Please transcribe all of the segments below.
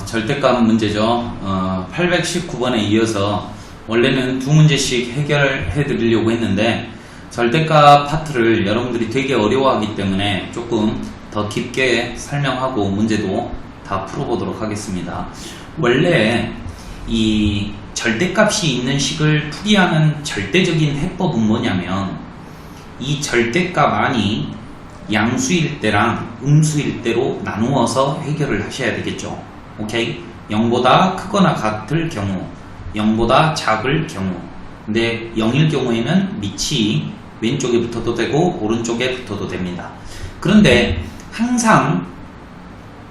절대값 문제죠. 819번에 이어서 원래는 두 문제씩 해결해 드리려고 했는데 절대값 파트를 여러분들이 되게 어려워하기 때문에 조금 더 깊게 설명하고 문제도 다 풀어보도록 하겠습니다. 원래 이 절대값이 있는 식을 풀이하는 절대적인 해법은 뭐냐면 이 절대값 안이 양수일 때랑 음수일 때로 나누어서 해결을 하셔야 되겠죠. 오케이? 0보다 크거나 같을 경우, 0보다 작을 경우. 근데 0일 경우에는 밑이 왼쪽에 붙어도 되고 오른쪽에 붙어도 됩니다. 그런데 항상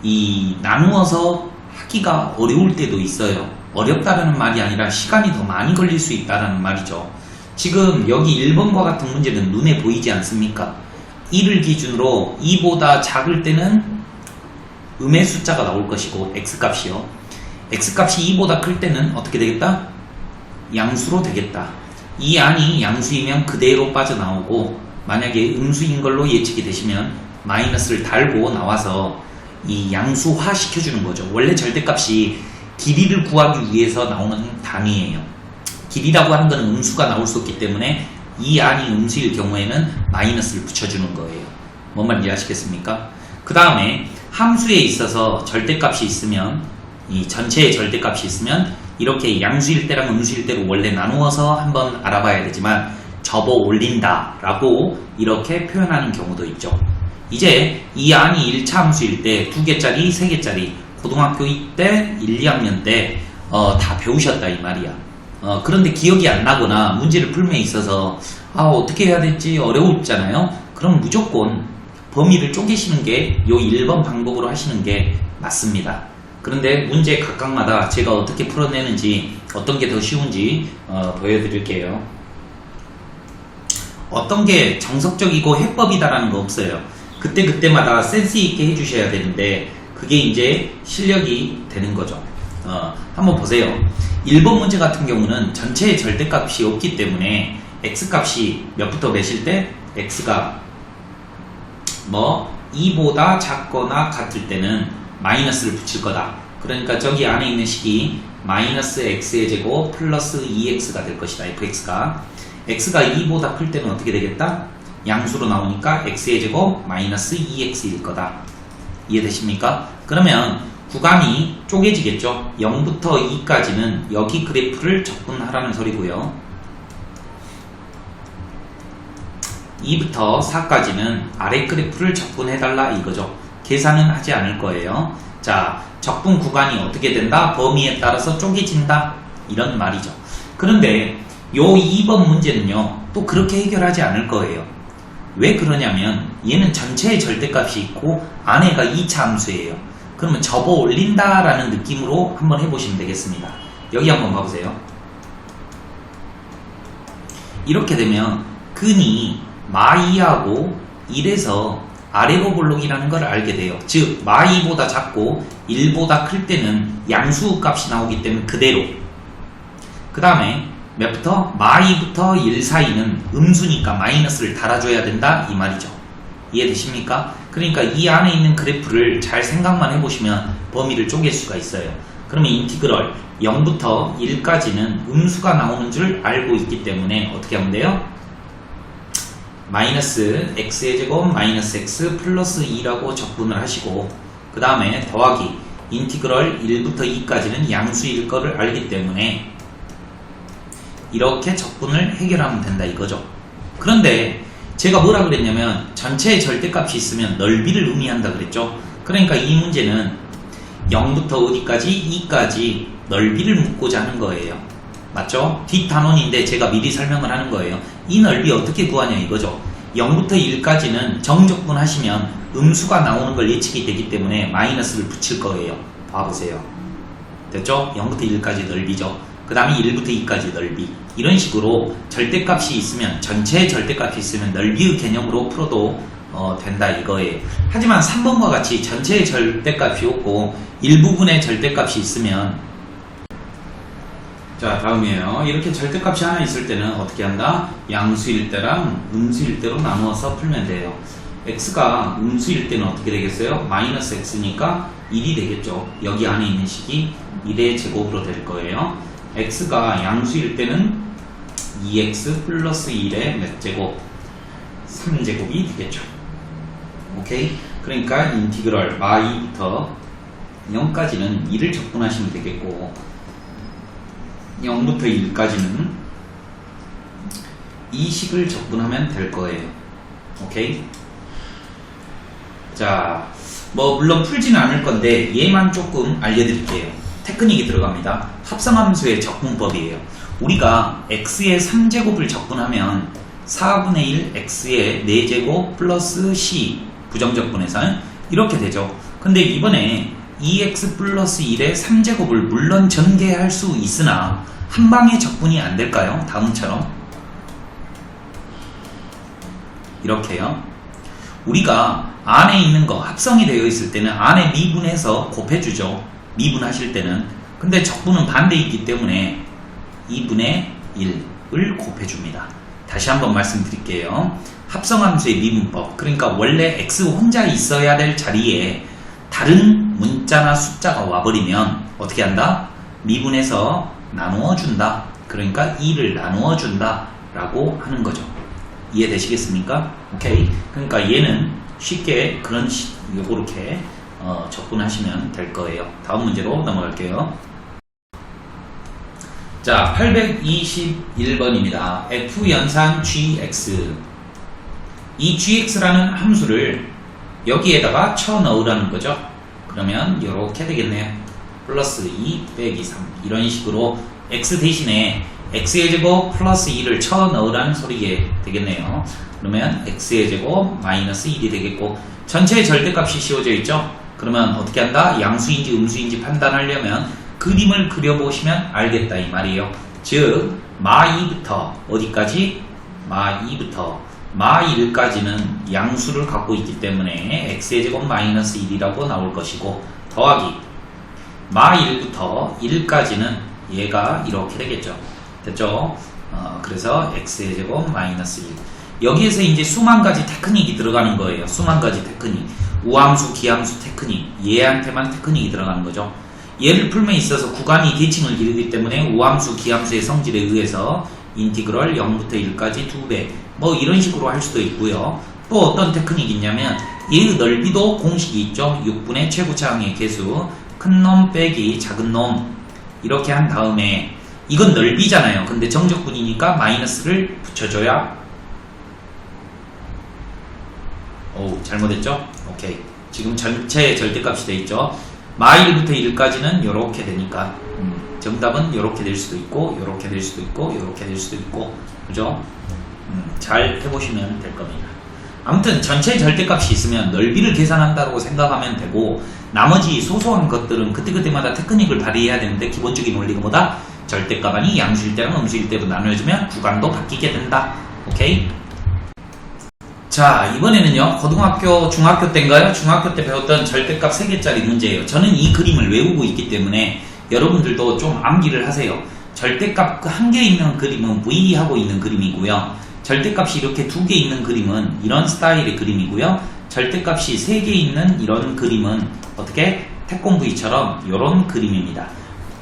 이 나누어서 하기가 어려울 때도 있어요. 어렵다라는 말이 아니라 시간이 더 많이 걸릴 수 있다는 말이죠. 지금 여기 1번과 같은 문제는 눈에 보이지 않습니까? 1을 기준으로 2보다 작을 때는 음의 숫자가 나올 것이고 x값이요. x값이 2보다 클 때는 어떻게 되겠다? 양수로 되겠다. 이 안이 양수이면 그대로 빠져나오고 만약에 음수인 걸로 예측이 되시면 마이너스를 달고 나와서 이 양수화 시켜주는 거죠. 원래 절대값이 길이를 구하기 위해서 나오는 단위예요. 길이라고 하는 것은 음수가 나올 수 없기 때문에 이 안이 음수일 경우에는 마이너스를 붙여주는 거예요. 뭔 말인지 아시겠습니까? 그 다음에 함수에 있어서 절대값이 있으면 이 전체의 절대값이 있으면 이렇게 양수일 때랑 음수일 때로 원래 나누어서 한번 알아봐야 되지만 접어 올린다 라고 이렇게 표현하는 경우도 있죠. 이제 이 안이 1차 함수일 때 2개짜리, 3개짜리 고등학교 때 1, 2학년 때 다 배우셨다 이 말이야. 그런데 기억이 안 나거나 문제를 풀면 있어서 어떻게 해야 될지 어려웠잖아요. 그럼 무조건 범위를 쪼개시는 게 요 1번 방법으로 하시는 게 맞습니다. 그런데 문제 각각마다 제가 어떻게 풀어내는지 어떤 게 더 쉬운지 보여드릴게요. 어떤 게 정석적이고 해법이다라는 거 없어요. 그때마다 센스 있게 해주셔야 되는데 그게 이제 실력이 되는 거죠. 한번 보세요. 1번 문제 같은 경우는 전체의 절대값이 없기 때문에 x값이 몇부터 몇일 때 x가 2보다 작거나 같을 때는 마이너스를 붙일 거다. 그러니까 저기 안에 있는 식이 마이너스 x의 제곱 플러스 2x가 될 것이다. fx가 x가 2보다 클 때는 어떻게 되겠다? 양수로 나오니까 x의 제곱 마이너스 2x일 거다. 이해되십니까? 그러면 구간이 쪼개지겠죠. 0부터 2까지는 여기 그래프를 적분하라는 소리고요. 2부터 4까지는 아래 그래프를 적분해달라 이거죠. 계산은 하지 않을 거예요. 자, 적분 구간이 어떻게 된다? 범위에 따라서 쪼개진다. 이런 말이죠. 그런데 요 2번 문제는요. 또 그렇게 해결하지 않을 거예요. 왜 그러냐면 얘는 전체의 절대값이 있고 안에가 2차 함수예요. 그러면 접어 올린다라는 느낌으로 한번 해보시면 되겠습니다. 여기 한번 봐보세요. 이렇게 되면 근이 마2하고 1에서 아래로 볼록이라는 걸 알게 돼요. 즉 마2보다 작고 1보다 클 때는 양수 값이 나오기 때문에 그대로. 그 다음에 몇부터? 마2부터 1 사이는 음수니까 마이너스를 달아줘야 된다 이 말이죠. 이해되십니까? 그러니까 이 안에 있는 그래프를 잘 생각만 해보시면 범위를 쪼갤 수가 있어요. 그러면 인티그럴 0부터 1까지는 음수가 나오는 줄 알고 있기 때문에 어떻게 하면 돼요? 마이너스 x의 제곱 마이너스 x 플러스 2라고 적분을 하시고 그 다음에 더하기 인티그럴 1부터 2까지는 양수일 거를 알기 때문에 이렇게 적분을 해결하면 된다 이거죠. 그런데 제가 뭐라 그랬냐면 전체의 절대값이 있으면 넓이를 의미한다 그랬죠. 그러니까 이 문제는 0부터 어디까지? 2까지 넓이를 묻고자 하는 거예요. 맞죠? 뒷단원인데 제가 미리 설명을 하는 거예요. 이 넓이 어떻게 구하냐 이거죠. 0부터 1까지는 정적분 하시면 음수가 나오는 걸 예측이 되기 때문에 마이너스를 붙일 거예요. 봐보세요. 됐죠? 0부터 1까지 넓이죠. 그 다음에 1부터 2까지 넓이. 이런 식으로 절대값이 있으면 전체의 절대값이 있으면 넓이의 개념으로 풀어도 된다 이거예요. 하지만 3번과 같이 전체의 절대값이 없고 일부분의 절대값이 있으면 자 다음이에요. 이렇게 절대값이 하나 있을 때는 어떻게 한다? 양수일 때랑 음수일 때로 나누어서 풀면 돼요. x가 음수일 때는 어떻게 되겠어요? 마이너스 x니까 1이 되겠죠. 여기 안에 있는 식이 1의 제곱으로 될 거예요. x가 양수일 때는 2x 플러스 1의 몇 제곱? 3제곱이 되겠죠. 오케이? 그러니까 인티그럴 마이부터 0까지는 2를 적분하시면 되겠고 0부터 1까지는 이 식을 적분하면 될 거예요. 오케이? 자, 뭐 물론 풀지는 않을 건데 얘만 조금 알려드릴게요. 테크닉이 들어갑니다. 합성함수의 적분법이에요. 우리가 x의 3제곱을 적분하면 4분의 1 x의 4제곱 플러스 c 부정적분해서 이렇게 되죠. 근데 이번에 2x 플러스 1의 3제곱을 물론 전개할 수 있으나 한방에 적분이 안 될까요? 다음처럼 이렇게요. 우리가 안에 있는 거 합성이 되어 있을 때는 안에 미분해서 곱해주죠. 미분하실 때는. 근데 적분은 반대에 있기 때문에 2분의 1을 곱해줍니다. 다시 한번 말씀드릴게요. 합성함수의 미분법. 그러니까 원래 x 혼자 있어야 될 자리에 다른 문자나 숫자가 와버리면 어떻게 한다? 미분해서 나누어 준다. 그러니까 2를 나누어 준다 라고 하는 거죠. 이해되시겠습니까? 오케이. 그러니까 얘는 쉽게 요렇게 적분하시면 될 거예요. 다음 문제로 넘어갈게요. 자, 821번입니다. f 연산 gx. 이 gx라는 함수를 여기에다가 쳐 넣으라는 거죠. 그러면 이렇게 되겠네요. 플러스 2 빼기 3 이런 식으로 x 대신에 x의 제곱 플러스 2를 쳐 넣으라는 소리게 되겠네요. 그러면 x의 제곱 마이너스 1이 되겠고 전체의 절대값이 씌워져 있죠. 그러면 어떻게 한다? 양수인지 음수인지 판단하려면 그림을 그려보시면 알겠다 이 말이에요. 즉 마2부터 어디까지? 마2부터 마1까지는 양수를 갖고 있기 때문에 x의 제곱 마이너스 1이라고 나올 것이고 더하기 마1부터 1까지는 얘가 이렇게 되겠죠. 됐죠? 그래서 x의 제곱 마이너스 1. 여기에서 이제 수만 가지 테크닉이 들어가는 거예요. 수만 가지 테크닉. 우함수, 기함수 테크닉. 얘한테만 테크닉이 들어가는 거죠. 얘를 풀면 있어서 구간이 대칭을 기르기 때문에 우함수, 기함수의 성질에 의해서 인티그럴 0부터 1까지 2배 뭐 이런 식으로 할 수도 있고요. 또 어떤 테크닉이 있냐면 얘의 넓이도 공식이 있죠. 6분의 최고차항의 개수 큰 놈 빼기 작은 놈 이렇게 한 다음에 이건 넓이잖아요. 근데 정적분이니까 마이너스를 붙여줘야 잘못했죠? 오케이. 지금 전체 절대값이 돼 있죠. 마1부터 1까지는 이렇게 되니까 정답은 이렇게 될 수도 있고 이렇게 될 수도 있고 이렇게 될 수도 있고 그죠? 잘 해보시면 될 겁니다. 아무튼 전체 절대값이 있으면 넓이를 계산한다고 생각하면 되고 나머지 소소한 것들은 그때그때마다 테크닉을 발휘해야 되는데 기본적인 원리가 뭐다? 절대값 아니 양수일 때랑 음수일 때로 나눠주면 구간도 바뀌게 된다. 오케이? 자, 이번에는요 고등학교, 중학교 때인가요? 중학교 때 배웠던 절대값 3개짜리 문제예요. 저는 이 그림을 외우고 있기 때문에 여러분들도 좀 암기를 하세요. 절대값 한 개 있는 그림은 V 하고 있는 그림이고요. 절대값이 이렇게 2개 있는 그림은 이런 스타일의 그림이고요. 절대값이 3개 있는 이런 그림은 어떻게? 태권 V처럼 이런 그림입니다.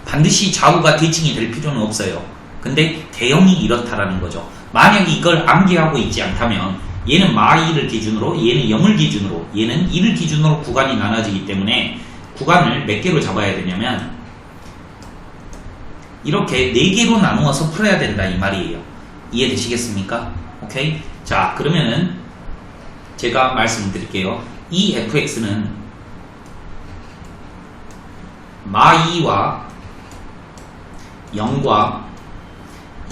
반드시 좌우가 대칭이 될 필요는 없어요. 근데 대형이 이렇다라는 거죠. 만약에 이걸 암기하고 있지 않다면 얘는 마2를 기준으로, 얘는 0을 기준으로, 얘는 1을 기준으로 구간이 나눠지기 때문에 구간을 몇 개로 잡아야 되냐면 이렇게 4개로 나누어서 풀어야 된다 이 말이에요. 이해되시겠습니까? 오케이? 자, 그러면은 제가 말씀드릴게요. 이 fx는 마2와 0과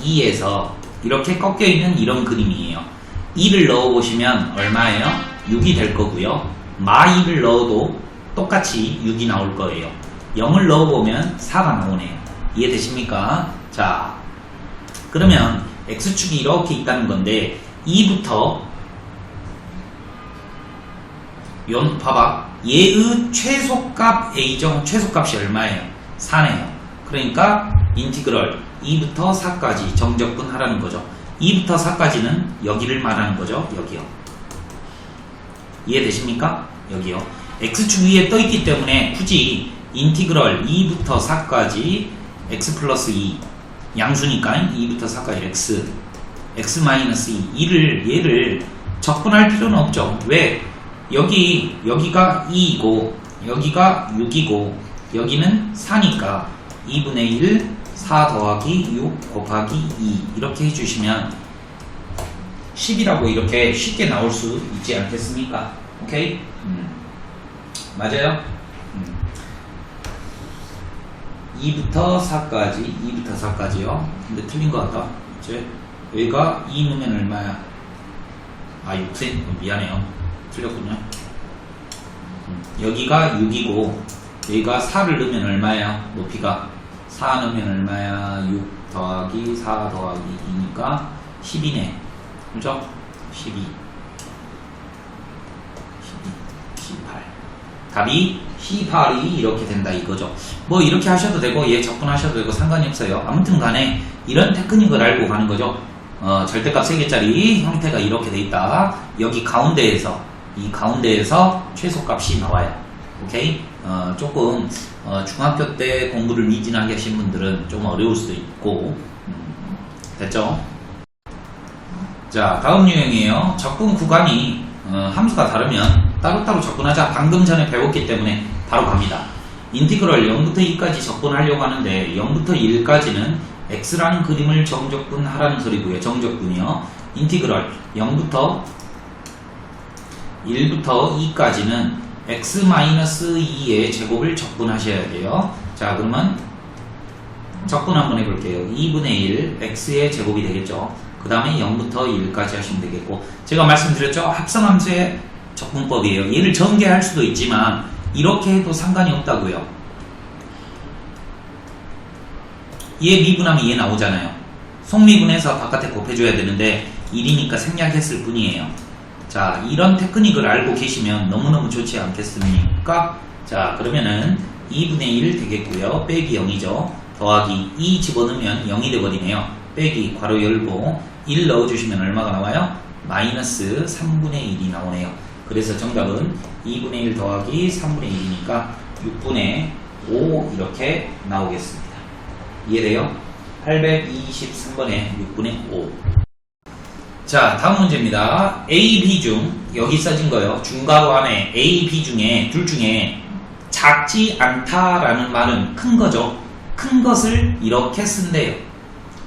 2에서 이렇게 꺾여있는 이런 그림이에요. 2를 넣어보시면 얼마예요? 6이 될 거고요. 마2를 넣어도 똑같이 6이 나올 거예요. 0을 넣어보면 4가 나오네요. 이해되십니까? 자, 그러면 x축이 이렇게 있다는 건데 2부터 봐봐. 얘의 최소값 A정 최소값이 얼마예요? 4네요. 그러니까 인티그럴 2부터 4까지 정적분 하라는 거죠. 2부터 4까지는 여기를 말하는 거죠. 여기요. 이해되십니까? 여기요. x축 위에 떠있기 때문에 굳이 인티그럴 2부터 4까지 x 플러스 2 양수니까 2부터 4까지 x 마이너스 2 얘를 적분할 필요는 없죠. 왜? 여기가 2이고 여기가 6이고 여기는 4니까 2분의 1 4 더하기 6 곱하기 2 이렇게 해주시면 10이라고 이렇게 쉽게 나올 수 있지 않겠습니까? 오케이? 맞아요? 2부터 4까지요. 근데 틀린 것 같다. 이제 여기가 2 넣으면 얼마야? 6cm? 미안해요. 틀렸군요. 여기가 6이고 여기가 4를 넣으면 얼마야? 높이가 4 넣으면 얼마야? 6 더하기 4 더하기 2니까 10이네. 그죠? 12 18 답이 18이 이렇게 된다 이거죠. 뭐 이렇게 하셔도 되고 얘 적분하셔도 되고 상관이 없어요. 아무튼 간에 이런 테크닉을 알고 가는 거죠. 절대값 3개짜리 형태가 이렇게 돼 있다. 여기 가운데에서 이 가운데에서 최소값이 나와요. 오케이? 조금 중학교 때 공부를 미진하게 하신 분들은 좀 어려울 수도 있고 됐죠? 자, 다음 유형이에요. 적분 구간이 함수가 다르면 따로따로 적분하자. 방금 전에 배웠기 때문에 바로 갑니다. 인티그럴 0부터 2까지 적분하려고 하는데 0부터 1까지는 x라는 그림을 정적분하라는 소리고요. 정적분이요. 인티그럴 0부터 1부터 2까지는 x-2의 제곱을 적분하셔야 돼요. 자, 그러면 적분 한번 해볼게요. 2분의 1 x의 제곱이 되겠죠. 그 다음에 0부터 1까지 하시면 되겠고, 제가 말씀드렸죠. 합성함수의 적분법이에요. 얘를 전개할 수도 있지만 이렇게 해도 상관이 없다고요. 얘 미분하면 얘 나오잖아요. 속미분해서 바깥에 곱해줘야 되는데 1이니까 생략했을 뿐이에요. 자, 이런 테크닉을 알고 계시면 너무너무 좋지 않겠습니까? 자, 그러면은 2분의 1 되겠고요. 빼기 0이죠. 더하기 2 집어넣으면 0이 돼버리네요. 빼기 괄호 열고 1 넣어주시면 얼마가 나와요? 마이너스 3분의 1이 나오네요. 그래서 정답은 2분의 1 더하기 3분의 1이니까 6분의 5 이렇게 나오겠습니다. 이해돼요? 823번에 6분의 5. 자, 다음 문제입니다. A, B 중 여기 써진 거요. 중괄호 안에 A, B 중에 둘 중에 작지 않다라는 말은 큰 거죠. 큰 것을 이렇게 쓴대요.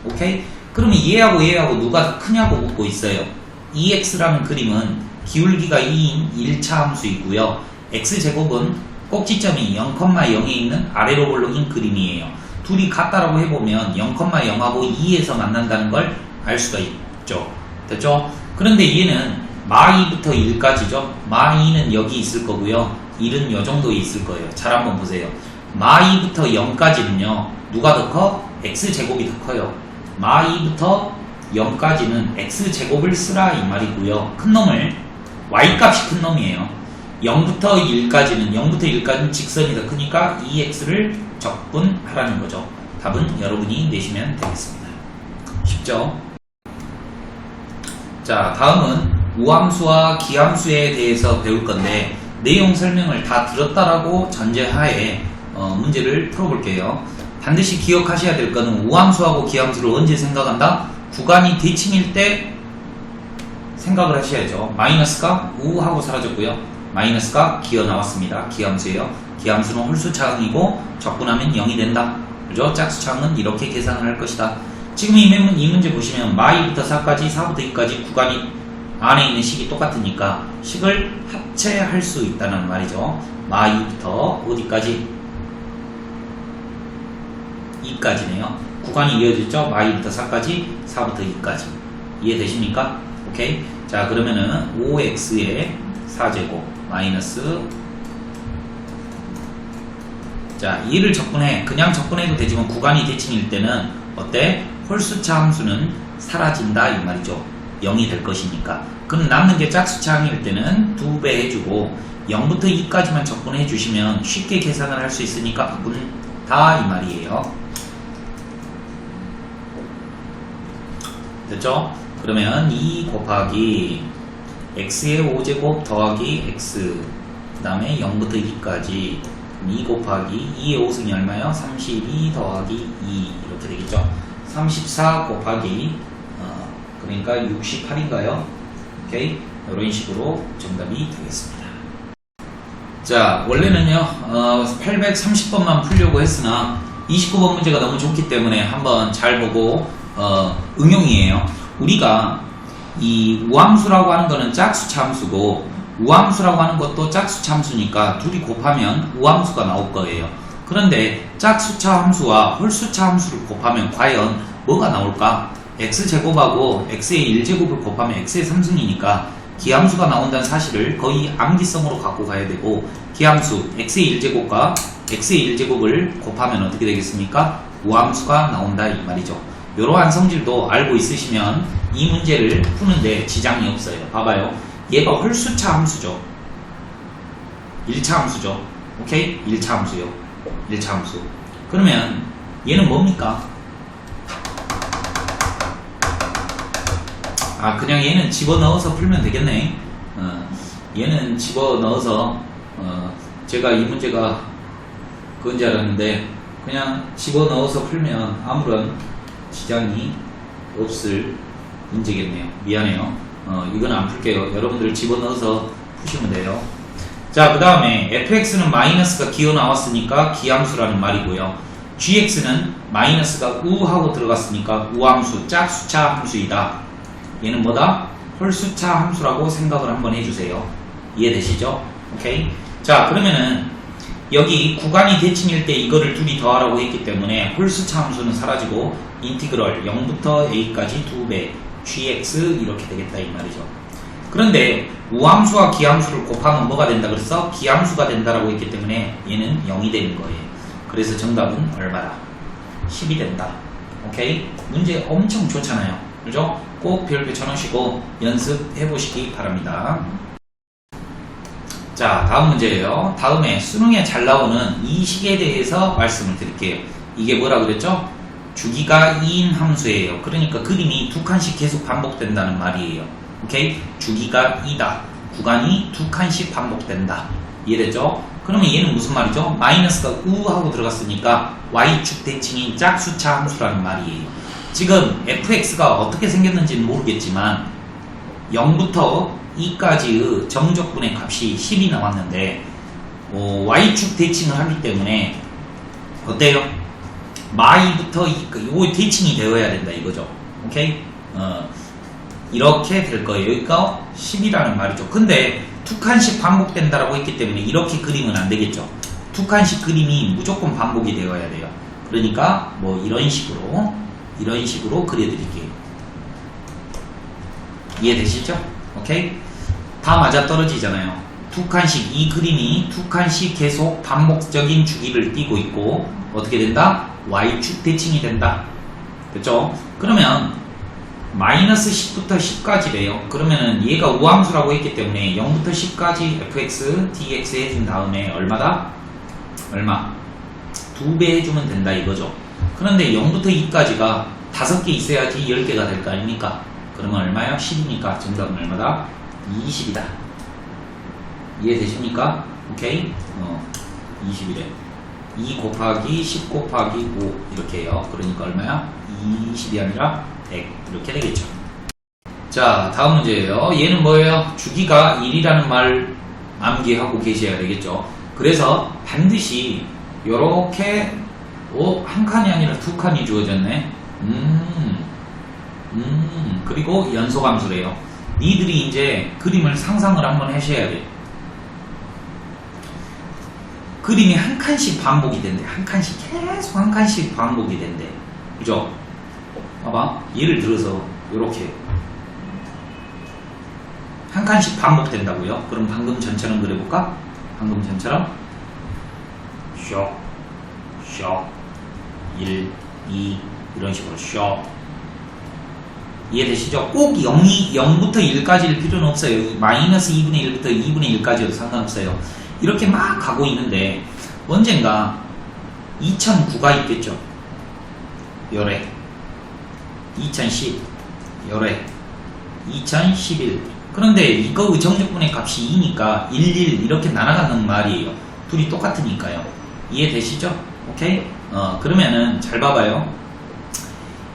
오케이? 그러면 얘하고 얘하고 누가 더 크냐고 묻고 있어요. EX라는 그림은 기울기가 2인 1차 함수이고요. X제곱은 꼭지점이 0,0에 있는 아래로 볼록인 그림이에요. 둘이 같다라고 해보면 0,0하고 2에서 만난다는 걸 알 수가 있죠. 됐죠? 그런데 얘는 마2부터 1까지죠. 마2는 여기 있을 거고요. 1은 요 정도에 있을 거예요. 잘 한번 보세요. 마2부터 0까지는요. 누가 더 커? X제곱이 더 커요. 마2부터 0까지는 X제곱을 쓰라 이 말이고요. 큰 놈을 Y값이 큰 놈이에요. 0부터 1까지는 직선이 더 크니까 2X를 적분하라는 거죠. 답은 여러분이 내시면 되겠습니다. 쉽죠? 자, 다음은 우함수와 기함수에 대해서 배울 건데 내용 설명을 다 들었다라고 전제하에 문제를 풀어볼게요. 반드시 기억하셔야 될 거는 우함수하고 기함수를 언제 생각한다? 구간이 대칭일 때 생각을 하셔야죠. 마이너스가 우하고 사라졌고요. 마이너스가 기어 나왔습니다. 기함수예요. 기함수는 홀수차항이고 적분하면 0이 된다. 그죠? 짝수차항은 이렇게 계산을 할 것이다. 지금 이 문제 보시면 마2부터 4까지 4부터 2까지 구간이 안에 있는 식이 똑같으니까 식을 합체할 수 있다는 말이죠. 마2부터 어디까지? 2까지네요. 구간이 이어졌죠? 마2부터 4까지 4부터 2까지 이해되십니까? 오케이. 자, 그러면은 5x의 4제곱 마이너스, 자, 얘를 적분해. 그냥 적분해도 되지만 구간이 대칭일 때는 어때? 홀수차 함수는 사라진다 이 말이죠. 0이 될 것이니까. 그럼 남는 게 짝수차항일 때는 2배 해주고 0부터 2까지만 적분해 주시면 쉽게 계산을 할 수 있으니까 바꾼다 이 말이에요. 됐죠? 그러면 2 곱하기 x의 5제곱 더하기 x 그 다음에 0부터 2까지 2 곱하기 2의 5승이 얼마요? 32 더하기 2 이렇게 되겠죠. 34 곱하기 그러니까 68인가요? 오케이, 이런 식으로 정답이 되겠습니다. 자, 원래는요 830번만 풀려고 했으나 29번 문제가 너무 좋기 때문에 한번 잘 보고 응용이에요. 우리가 이 우함수라고 하는 거는 짝수차 함수고 우함수라고 하는 것도 짝수차 함수니까 둘이 곱하면 우함수가 나올 거예요. 그런데 짝수차 함수와 홀수차 함수를 곱하면 과연 뭐가 나올까? x제곱하고 x의 1제곱을 곱하면 x의 3승이니까 기함수가 나온다는 사실을 거의 암기성으로 갖고 가야 되고, 기함수 x의 1제곱과 x의 1제곱을 곱하면 어떻게 되겠습니까? 우함수가 나온다 이 말이죠. 이러한 성질도 알고 있으시면 이 문제를 푸는데 지장이 없어요. 봐봐요. 얘가 홀수차 함수죠. 1차 함수죠. 오케이? 1차 함수요. 1차 함수. 그러면 얘는 뭡니까? 그냥 얘는 집어넣어서 풀면 되겠네. 얘는 집어넣어서 제가 이 문제가 그건 줄 알았는데 그냥 집어넣어서 풀면 아무런 지장이 없을 문제겠네요. 미안해요. 이건 안 풀게요. 여러분들 집어넣어서 푸시면 돼요. 자, 그 다음에 fx는 마이너스가 기어 나왔으니까 기함수라는 말이고요. gx는 마이너스가 우하고 들어갔으니까 우함수, 짝수차 함수이다. 얘는 뭐다? 홀수차 함수라고 생각을 한번 해주세요. 이해되시죠? 오케이. 자, 그러면은 여기 구간이 대칭일 때 이거를 둘이 더하라고 했기 때문에 홀수차 함수는 사라지고 인티그럴 0부터 a까지 2배 gx 이렇게 되겠다 이 말이죠. 그런데 우함수와 기함수를 곱하면 뭐가 된다 그랬어? 기함수가 된다라고 했기 때문에 얘는 0이 되는 거예요. 그래서 정답은 얼마다? 10이 된다. 오케이? 문제 엄청 좋잖아요. 그죠? 꼭 별표 쳐놓으시고 연습해 보시기 바랍니다. 자, 다음 문제예요. 다음에 수능에 잘 나오는 이 식에 대해서 말씀을 드릴게요. 이게 뭐라 그랬죠? 주기가 2인 함수예요. 그러니까 그림이 두 칸씩 계속 반복된다는 말이에요. 오케이? 주기가 2다. 구간이 두 칸씩 반복된다. 이해됐죠? 그러면 얘는 무슨 말이죠? 마이너스가 우하고 들어갔으니까 y축 대칭인 짝수차 함수라는 말이에요. 지금 fx가 어떻게 생겼는지는 모르겠지만 0부터 2까지의 정적분의 값이 10이 나왔는데 y축 대칭을 하기 때문에 어때요? 마이부터 2까지 이거 대칭이 되어야 된다 이거죠. 오케이? 이렇게 될 거예요. 여기가 10이라는 말이죠. 근데 두 칸씩 반복된다라고 했기 때문에 이렇게 그리면 안 되겠죠. 두 칸씩 그림이 무조건 반복이 되어야 돼요. 그러니까 뭐 이런 식으로 그려드릴게요. 이해되시죠? 오케이? 다 맞아떨어지잖아요. 두 칸씩, 이 그림이 두 칸씩 계속 반복적인 주기를 띠고 있고 어떻게 된다? y축 대칭이 된다. 됐죠? 그러면 마이너스 10부터 10까지래요. 그러면은 얘가 우함수라고 했기 때문에 0부터 10까지 fx, dx 해준 다음에 얼마다? 얼마? 2배 해주면 된다 이거죠. 그런데 0부터 2까지가 5개 있어야지 10개가 될 거 아닙니까? 그러면 얼마요? 10이니까 정답은 얼마다? 20이다. 이해되십니까? 오케이? 20이래. 2 곱하기 10 곱하기 5 이렇게 해요. 그러니까 얼마야? 20이 아니라 100 이렇게 되겠죠. 자, 다음 문제예요. 얘는 뭐예요? 주기가 1이라는 말 암기하고 계셔야 되겠죠. 그래서 반드시 요렇게 한 칸이 아니라 두 칸이 주어졌네. 그리고 연소함수래요. 니들이 이제 그림을 상상을 한번 하셔야 돼. 그림이 한 칸씩 반복이 된대. 한 칸씩 계속 한 칸씩 반복이 된대. 그죠? 봐봐. 예를 들어서 요렇게 한 칸씩 반복된다고요. 그럼 방금 전처럼 그려볼까? 방금 전처럼 쇽, 쇽 1, 2 이런 식으로 쇽. 이해되시죠? 꼭 0부터 1까지일 필요는 없어요. 마이너스 2분의 1부터 2분의 1까지여도 상관없어요. 이렇게 막 가고 있는데 언젠가 2009가 있겠죠. 요래 2010 요래 2011 그런데 이거 정적분의 값이 2니까 11 이렇게 날아가는 말이에요. 둘이 똑같으니까요. 이해되시죠? 오케이? 그러면은 잘 봐봐요.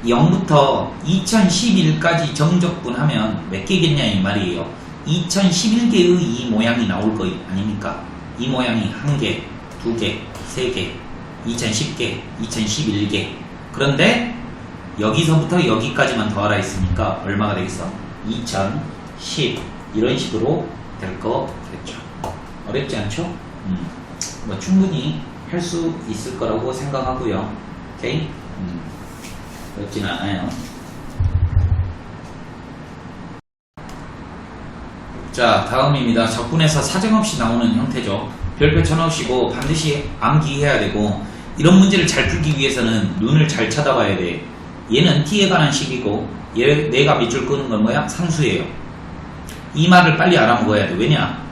0부터 2011까지 정적분 하면 몇 개겠냐 이 말이에요. 2011개의 이 모양이 나올 거 아닙니까? 이 모양이 1개, 2개, 3개, 2010개, 2011개. 그런데 여기서부터 여기까지만 더하라 했으니까 얼마가 되겠어? 2010 이런 식으로 될 거겠죠. 어렵지 않죠? 뭐 충분히 할 수 있을 거라고 생각하고요. 오케이? 어렵진 않아요. 자, 다음입니다. 적분에서 사정없이 나오는 형태죠. 별표 쳐넣으시고 반드시 암기해야 되고, 이런 문제를 잘 풀기 위해서는 눈을 잘 쳐다봐야 돼. 얘는 t에 관한 식이고, 내가 밑줄 끄는 건 뭐야? 상수예요. 이 말을 빨리 알아먹어야 돼. 왜냐?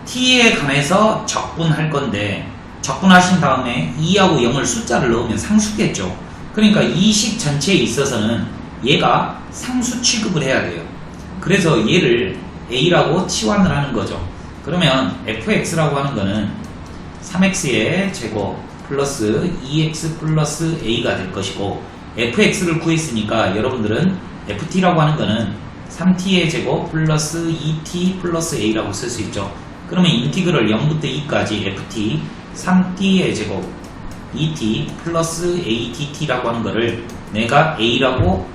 t에 관해서 적분할 건데, 적분하신 다음에 2하고 0을 숫자를 넣으면 상수겠죠. 그러니까 이 식 전체에 있어서는 얘가 상수 취급을 해야 돼요. 그래서 얘를 a라고 치환을 하는 거죠. 그러면 fx라고 하는 거는 3x의 제곱 플러스 2x 플러스 a가 될 것이고, fx를 구했으니까 여러분들은 ft라고 하는 거는 3t의 제곱 플러스 2t 플러스 a라고 쓸 수 있죠. 그러면 인티그럴 0부터 2까지 ft 3t의 제곱 2t 플러스 att라고 하는 거를 내가 a라고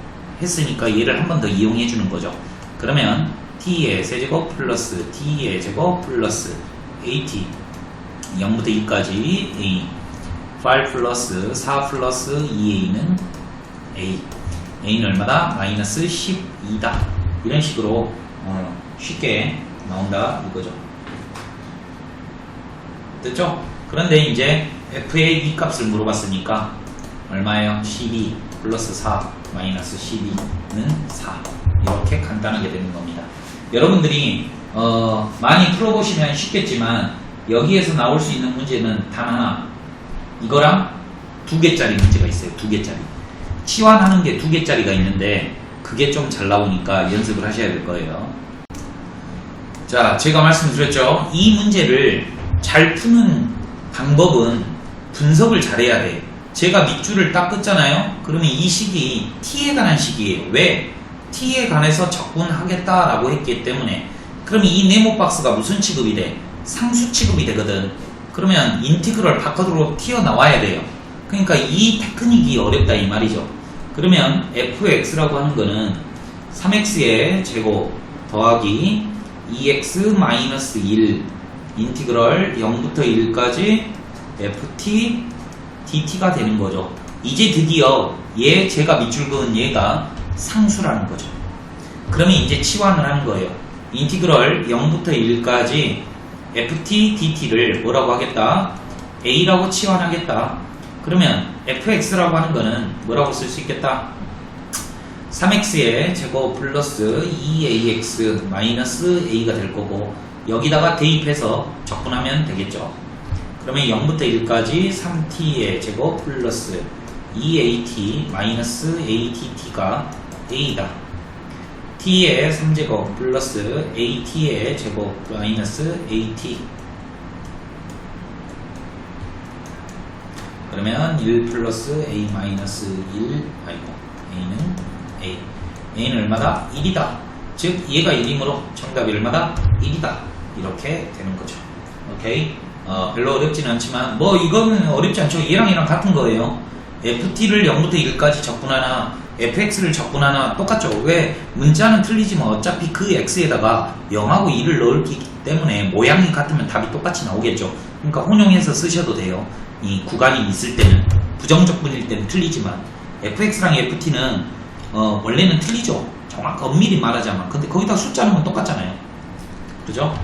했으니까 얘를 한 번 더 이용해 주는 거죠. 그러면 t의 세제곱 플러스 t의 제곱 플러스 at 0부터 2까지 a 8 플러스 4 플러스 2a는 a는 얼마다? 마이너스 12다. 이런 식으로 쉽게 나온다 이거죠. 됐죠? 그런데 이제 f의 이 값을 물어봤으니까 얼마예요? 12 플러스 4 마이너스 12는 4. 이렇게 간단하게 되는 겁니다. 여러분들이 많이 풀어보시면 쉽겠지만 여기에서 나올 수 있는 문제는 단 하나, 이거랑 2개짜리 문제가 있어요. 2개짜리 치환하는 게 2개짜리가 있는데 그게 좀 잘 나오니까 연습을 하셔야 될 거예요. 자, 제가 말씀드렸죠. 이 문제를 잘 푸는 방법은 분석을 잘해야 돼. 제가 밑줄을 딱 긋잖아요. 그러면 이 식이 t에 관한 식이에요. 왜? t에 관해서 적분하겠다라고 했기 때문에. 그러면 이 네모 박스가 무슨 취급이 돼? 상수 취급이 되거든. 그러면 인티그럴 바깥으로 튀어나와야 돼요. 그러니까 이 테크닉이 어렵다 이 말이죠. 그러면 fx라고 하는 거는 3x의 제곱 더하기 2x 마이너스 1 인티그럴 0부터 1까지 ft dt가 되는 거죠. 이제 드디어 제가 밑줄 그은 얘가 상수라는 거죠. 그러면 이제 치환을 하는 거예요. 인티그럴 0부터 1까지 ft dt를 뭐라고 하겠다? a라고 치환하겠다. 그러면 fx라고 하는 거는 뭐라고 쓸 수 있겠다? 3x의 제곱 플러스 2ax 마이너스 a가 될 거고, 여기다가 대입해서 적분하면 되겠죠. 그러면 0부터 1까지 3t의 제곱 플러스 2at 마이너스 att가 a다. t의 3제곱 플러스 at의 제곱 마이너스 at. 그러면 1 플러스 a 마이너스 1 아이고 a는 a는 얼마다? 1이다. 즉 얘가 1이므로 정답이 얼마다? 1이다. 이렇게 되는 거죠. 오케이? 별로 어렵지는 않지만 뭐 이거는 어렵지 않죠. 얘랑 같은 거예요. ft를 0부터 1까지 적분하나 fx를 적분하나 똑같죠. 왜? 문자는 틀리지만 어차피 그 x에다가 0하고 1을 넣기 때문에 모양이 같으면 답이 똑같이 나오겠죠. 그러니까 혼용해서 쓰셔도 돼요. 이 구간이 있을 때는, 부정적분일 때는 틀리지만 fx랑 ft는 원래는 틀리죠. 정확히 엄밀히 말하자면. 근데 거기다 숫자 넣으면 똑같잖아요. 그죠?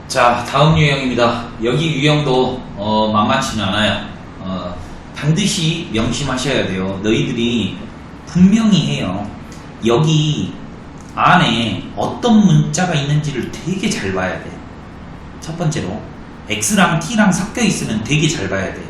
자, 다음 유형입니다. 여기 유형도 만만치는 않아요. 반드시 명심하셔야 돼요. 너희들이 분명히 해요. 여기 안에 어떤 문자가 있는지를 되게 잘 봐야 돼. 첫 번째로 x랑 t랑 섞여 있으면 되게 잘 봐야 돼.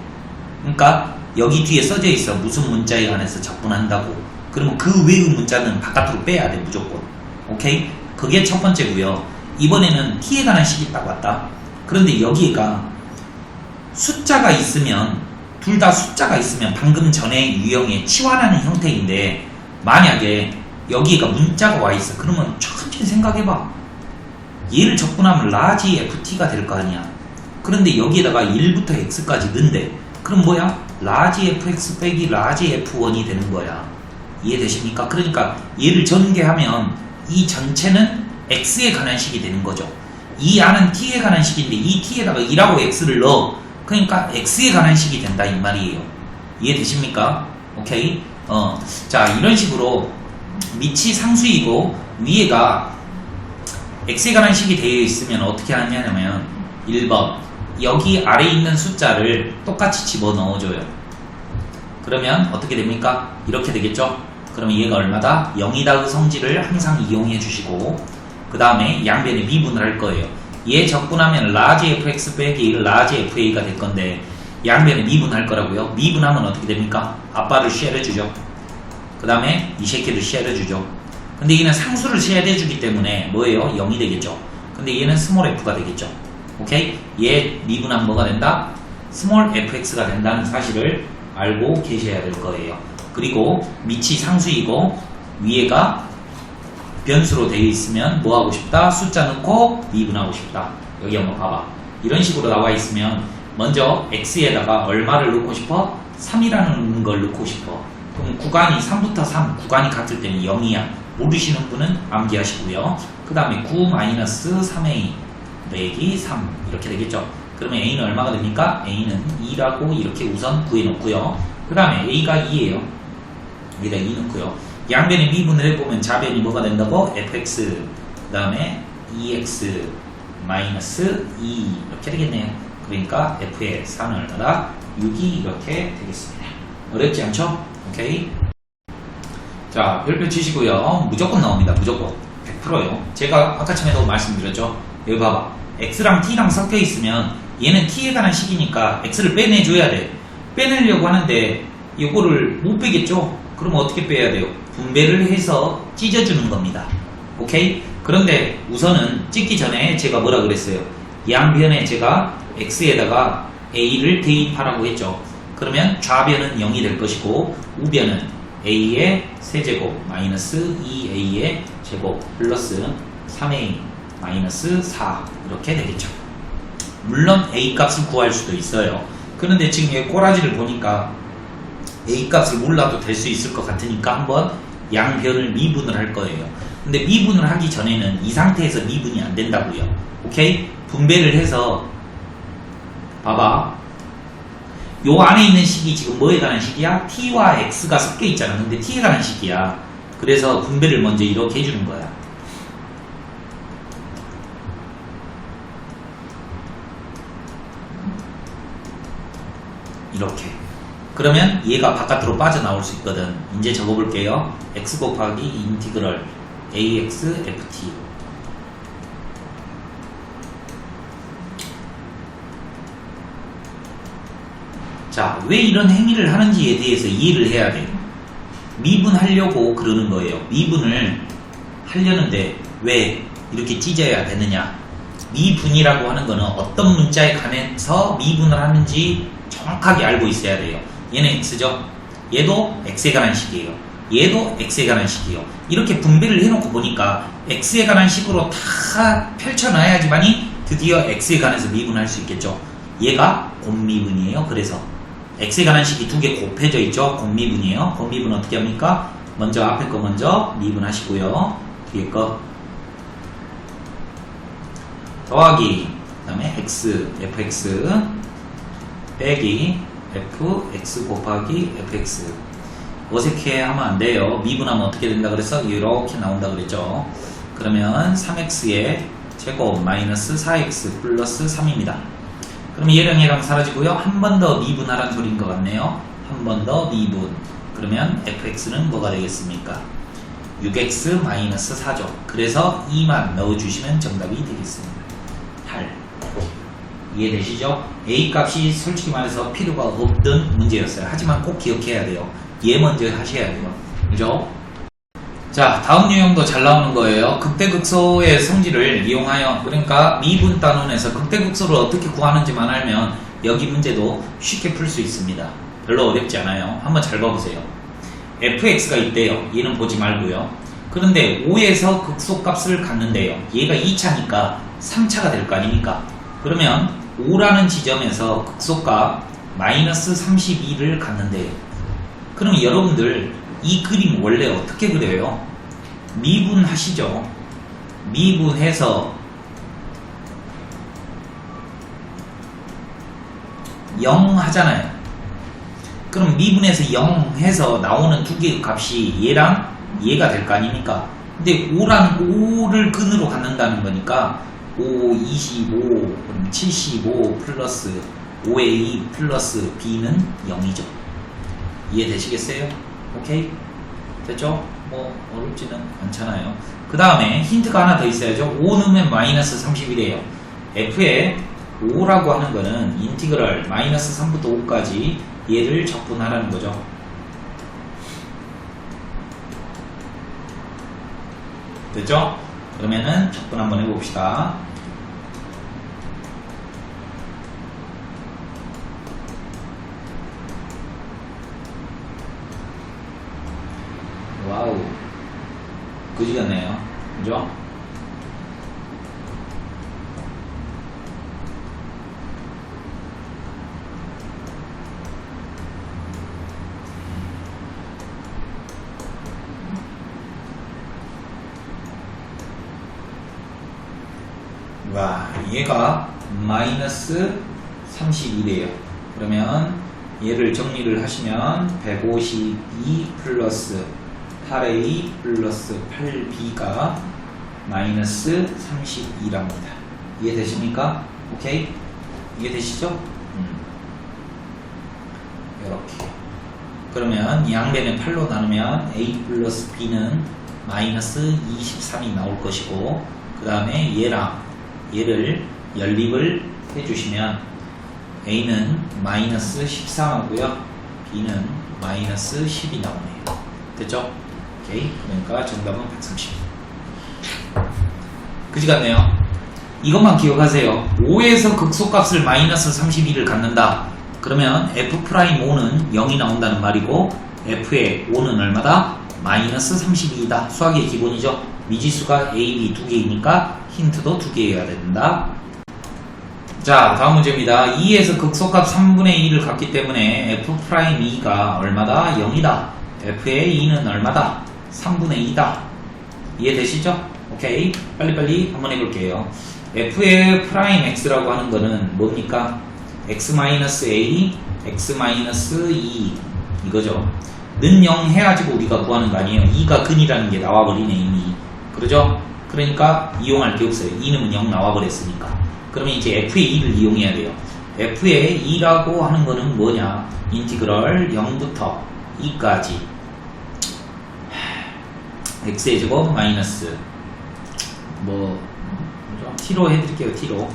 그러니까 여기 뒤에 써져 있어. 무슨 문자에 관해서 적분한다고. 그러면 그 외의 문자는 바깥으로 빼야 돼. 무조건. 오케이? 그게 첫 번째고요. 이번에는 t에 관한 식이 딱 왔다. 그런데 여기가 숫자가 있으면, 둘 다 숫자가 있으면 방금 전에 유형의 치환하는 형태인데, 만약에 여기가 문자가 와 있어. 그러면 천천히 생각해봐. 얘를 적분하면 라지 ft가 될 거 아니야. 그런데 여기에다가 1부터 x까지 넣는데, 그럼 뭐야? 라지 fx 빼기 라지 f1이 되는 거야. 이해되십니까? 그러니까 얘를 전개하면 이 전체는 x에 관한 식이 되는 거죠. 이 안은 t에 관한 식인데 이 t에다가 2라고 x를 넣어. 그러니까 x에 관한 식이 된다 이 말이에요. 이해되십니까? 오케이? 자, 이런 식으로 밑이 상수이고 위에가 x에 관한 식이 되어 있으면 어떻게 하냐면 1번 여기 아래에 있는 숫자를 똑같이 집어넣어줘요. 그러면 어떻게 됩니까? 이렇게 되겠죠? 그러면 얘가 얼마다? 0이다의 성질을 항상 이용해 주시고 그 다음에 양변에 미분을 할 거예요. 얘 적분하면 라지 fx 빼기 라지 fa가 될 건데 양변에 미분할 거라고요. 미분하면 어떻게 됩니까? 아빠를 쉐어해주죠. 그 다음에 이 새끼를 쉐어해주죠. 근데 얘는 상수를 쉐어해주기 때문에 뭐예요? 0이 되겠죠. 근데 얘는 스몰 f가 되겠죠. 오케이? 얘 미분하면 뭐가 된다? 스몰 fx가 된다는 사실을 알고 계셔야 될 거예요. 그리고 밑이 상수이고 위에가 변수로 되어 있으면 뭐 하고 싶다? 숫자 넣고 미분하고 싶다. 여기 한번 봐봐. 이런 식으로 나와 있으면 먼저 x에다가 얼마를 넣고 싶어? 3이라는 걸 넣고 싶어. 그럼 구간이 3부터 3, 구간이 같을 때는 0이야. 모르시는 분은 암기하시고요. 그 다음에 9-3a 빼기 3 이렇게 되겠죠. 그러면 a는 얼마가 됩니까? a는 2라고 이렇게 우선 구해놓고요. 그 다음에 a가 2예요. 여기다 2 넣고요. 양변에 미분을 해보면 좌변이 뭐가 된다고? fx 그 다음에 2x 마이너스 2 이렇게 되겠네요. 그러니까 f의 4는 얼마다? 6이 이렇게 되겠습니다. 어렵지 않죠? 오케이. 자, 별표 치시고요. 무조건 나옵니다. 무조건 100%요. 제가 아까 전에도 말씀드렸죠. 여기 봐봐. x랑 t랑 섞여 있으면 얘는 t에 관한 식이니까 x를 빼내줘야 돼. 빼내려고 하는데 이거를 못 빼겠죠? 그럼 어떻게 빼야 돼요? 분배를 해서 찢어주는 겁니다. 오케이? 그런데 우선은 찢기 전에 제가 뭐라 그랬어요? 양변에 제가 x에다가 a를 대입하라고 했죠. 그러면 좌변은 0이 될 것이고 우변은 a의 세제곱 마이너스 2a의 제곱 플러스 3a 마이너스 4 이렇게 되겠죠. 물론 a 값을 구할 수도 있어요. 그런데 지금 이 꼬라지를 보니까 a 값을 몰라도 될 수 있을 것 같으니까 한번 양변을 미분을 할 거예요. 근데 미분을 하기 전에는 이 상태에서 미분이 안 된다고요. 오케이? 분배를 해서 봐봐. 요 안에 있는 식이 지금 뭐에 관한 식이야? t와 x가 섞여 있잖아. 근데 t에 관한 식이야. 그래서 분배를 먼저 이렇게 해주는 거야. 이렇게. 그러면 얘가 바깥으로 빠져나올 수 있거든. 이제 적어볼게요. x 곱하기 인티그럴 ax ft. 자, 왜 이런 행위를 하는지에 대해서 이해를 해야 돼. 미분하려고 그러는 거예요. 미분을 하려는데 왜 이렇게 찢어야 되느냐. 미분이라고 하는 거는 어떤 문자에 관해서 미분을 하는지 정확하게 알고 있어야 돼요. 얘는 x죠. 얘도 x에 관한 식이에요. 얘도 x에 관한 식이에요. 이렇게 분배를 해놓고 보니까 x에 관한 식으로 다 펼쳐놔야지만이 드디어 x에 관해서 미분할 수 있겠죠. 얘가 곱미분이에요. 그래서 x에 관한 식이 두 개 곱해져 있죠. 곱미분이에요. 곱미분 어떻게 합니까? 먼저 앞에 거 먼저 미분하시고요. 뒤에 거 더하기 그 다음에 x fx 빼기 fx 곱하기 fx. 어색해 하면 안 돼요. 미분하면 어떻게 된다 그랬어? 이렇게 나온다 그랬죠. 그러면 3x의 제곱 마이너스 4x 플러스 3입니다. 그러면 얘랑 얘랑 사라지고요. 한 번 더 미분하라는 소리인 것 같네요. 한 번 더 미분. 그러면 fx는 뭐가 되겠습니까? 6x 마이너스 4죠. 그래서 2만 넣어주시면 정답이 되겠습니다. 8. 이해되시죠? A 값이 솔직히 말해서 필요가 없던 문제였어요. 하지만 꼭 기억해야 돼요. 얘 먼저 하셔야 돼요. 그죠? 자, 다음 유형도 잘 나오는 거예요. 극대극소의 성질을 이용하여, 그러니까 미분 단원에서 극대극소를 어떻게 구하는지만 알면 여기 문제도 쉽게 풀 수 있습니다. 별로 어렵지 않아요. 한번 잘 봐보세요. fx가 있대요. 얘는 보지 말고요. 그런데 5에서 극소값을 갖는데요. 얘가 2차니까 3차가 될 거 아닙니까? 그러면 5라는 지점에서 극소값 마이너스 32를 갖는데요. 그럼 여러분들 이 그림 원래 어떻게 그려요? 미분하시죠. 미분해서 0 하잖아요. 그럼 미분해서 0 해서 나오는 두 개의 값이 얘랑 얘가 될 거 아닙니까? 근데 5를 근으로 갖는다는 거니까 5, 25, 그럼 75 플러스 5a 플러스 b는 0이죠. 이해되시겠어요? 오케이? 됐죠? 뭐 어렵지는 않잖아요. 그 다음에 힌트가 하나 더 있어야죠. 5 넣으면 마이너스 31이에요. f에 5라고 하는 거는 인티그럴 마이너스 3부터 5까지 얘를 적분하라는 거죠. 됐죠? 그러면은 적분 한번 해봅시다. 와우, 그지 같네요. 그죠? 와, 얘가 마이너스 32래요. 그러면 얘를 정리를 하시면 152 플러스 8a 플러스 8b가 마이너스 32랍니다. 이해되십니까? 오케이? 이해되시죠? 이렇게. 그러면 양변을 8로 나누면 a 플러스 b는 마이너스 23이 나올 것이고, 그 다음에 얘랑 얘를 연립을 해주시면 a는 마이너스 13하고요, b는 마이너스 10이 나오네요. 됐죠? 오케이. 그러니까 정답은 130. 그지 같네요. 이것만 기억하세요. 5에서 극소값을 마이너스 32를 갖는다. 그러면 f'5는 0이 나온다는 말이고, f의 5는 얼마다? 마이너스 32이다. 수학의 기본이죠. 미지수가 a, b 두 개이니까 힌트도 두 개여야 된다. 자, 다음 문제입니다. 2에서 극소값 3분의 2를 갖기 때문에 f'2가 얼마다? 0이다. f의 2는 얼마다? 3분의 2다. 이해되시죠? 오케이. 빨리빨리 한번 해볼게요. f의 프라임 x라고 하는 거는 뭡니까? x-a, x-2 이거죠. 는 0 해가지고 우리가 구하는 거 아니에요. 2가 근이라는 게 나와버리네 이미. 그러죠? 그러니까 이용할 게 없어요. 2는 0 나와버렸으니까. 그러면 이제 f의 2를 이용해야 돼요. f의 2라고 하는 거는 뭐냐? 인티그럴 0부터 2까지 x의 제곱 마이너스 t로 해드릴게요. t로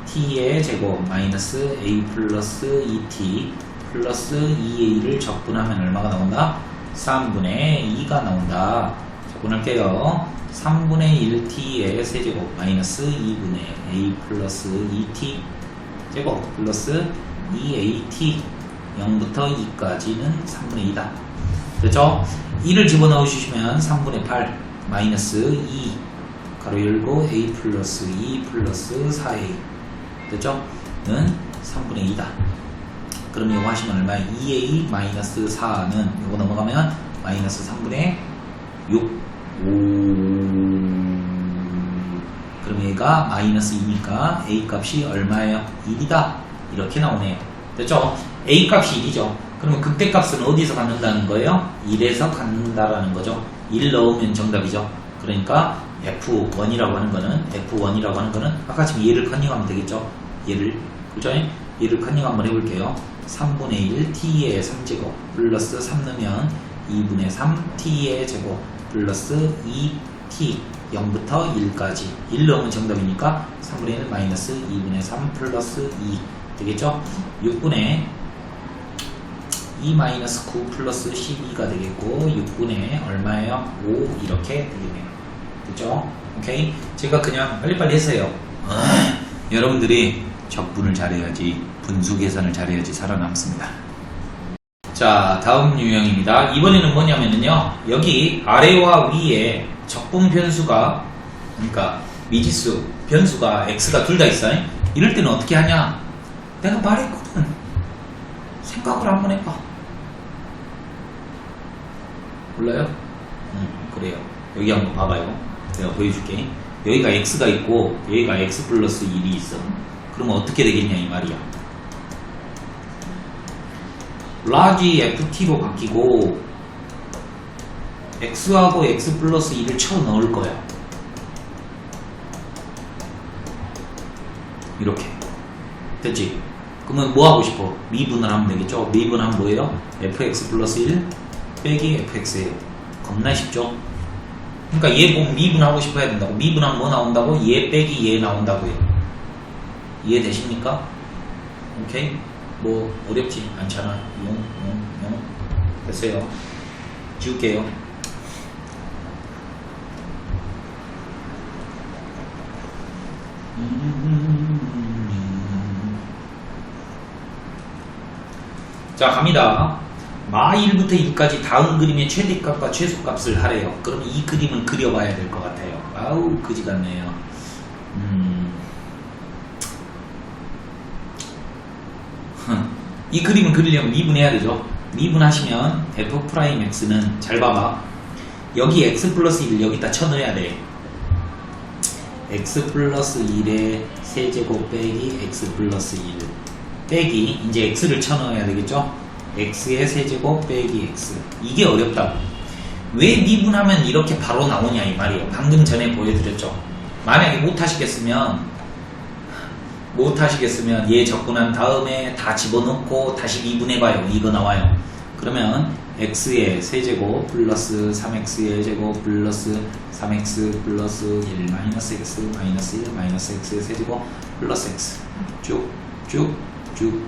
t의 제곱 마이너스 a 플러스 2t 플러스 2a를 적분하면 얼마가 나온다? 3분의 2가 나온다. 적분할게요. 3분의 1t의 세제곱 마이너스 2분의 a 플러스 2t 제곱 플러스 2at 0부터 2까지는 3분의 2다. 됐죠? 2를 집어넣어 주시면 3분의 8 마이너스 2 가로 열고 a 플러스 2 플러스 4a 됐죠? 는 3분의 2다. 그럼 이거 하시면 얼마야? 2a 마이너스 4는 이거 넘어가면 마이너스 3분의 6 그럼 얘가 마이너스 2니까 a 값이 얼마예요? 1이다. 이렇게 나오네요. 됐죠? a 값이 1이죠. 그러면 극대값은 어디서 갖는다는 거예요? 1에서 갖는다라는 거죠. 1 넣으면 정답이죠. 그러니까 F1이라고 하는 거는 아까 지금 얘를 컨닝하면 되겠죠. 얘를 그죠? 얘를 컨닝 한번 해볼게요. 3분의 1 t의 3제곱 플러스 3 넣으면 2분의 3 t의 제곱 플러스 2t 0부터 1까지 1 넣으면 정답이니까 3분의 1 마이너스 2분의 3 플러스 2 되겠죠? 6분의 2-9 플러스 12가 되겠고 6분의 얼마예요? 5 이렇게 되겠네요. 그죠? 오케이? 제가 그냥 빨리빨리 했어요. 여러분들이 적분을 잘해야지, 분수 계산을 잘해야지 살아남습니다. 자, 다음 유형입니다. 이번에는 뭐냐면요, 여기 아래와 위에 적분 변수가, 그러니까 미지수 변수가 x가 둘 다 있어요. 이럴 때는 어떻게 하냐? 내가 말했거든. 생각을 한번 해봐. 몰라요? 그래요. 여기 한번 봐봐요. 내가 보여줄게. 여기가 x가 있고 여기가 x 플러스 1이 있어. 그러면 어떻게 되겠냐 이 말이야. 라지 ft로 바뀌고 x하고 x 플러스 1을 쳐 넣을 거야. 이렇게 됐지? 그러면 뭐 하고 싶어? 미분을 하면 되겠죠? 미분하면 뭐예요? fx 플러스 1 빼기 fx예요. 겁나 쉽죠? 그러니까 얘 보면 미분하고 싶어 해야 된다고. 미분하면 뭐 나온다고? 얘 빼기 얘 나온다고요. 이해되십니까? 오케이? 뭐 어렵지 않잖아. 용 됐어요. 지울게요. 자, 갑니다. 마 1부터 1까지 다음 그림의 최대값과 최소값을 하래요. 그러면 이 그림을 그려봐야 될 것 같아요. 아우 그지 같네요. 이 그림을 그리려면 미분해야 되죠. 미분하시면 f'x는 잘 봐봐. 여기 x 플러스 1 여기다 쳐넣어야 돼. x 플러스 1의 세제곱 빼기 x 플러스 1 빼기 이제 x를 쳐넣어야 되겠죠. x의 세제곱 빼기 x. 이게 어렵다고. 왜 미분하면 이렇게 바로 나오냐 이 말이에요. 방금 전에 보여드렸죠. 만약에 못하시겠으면 얘 적분한 다음에 다 집어넣고 다시 미분해봐요. 이거 나와요. 그러면 x의 세제곱 플러스 3x의 제곱 플러스 3x 플러스 1 마이너스 x 마이너스 1 마이너스 x의 세제곱 플러스 x 쭉쭉쭉쭉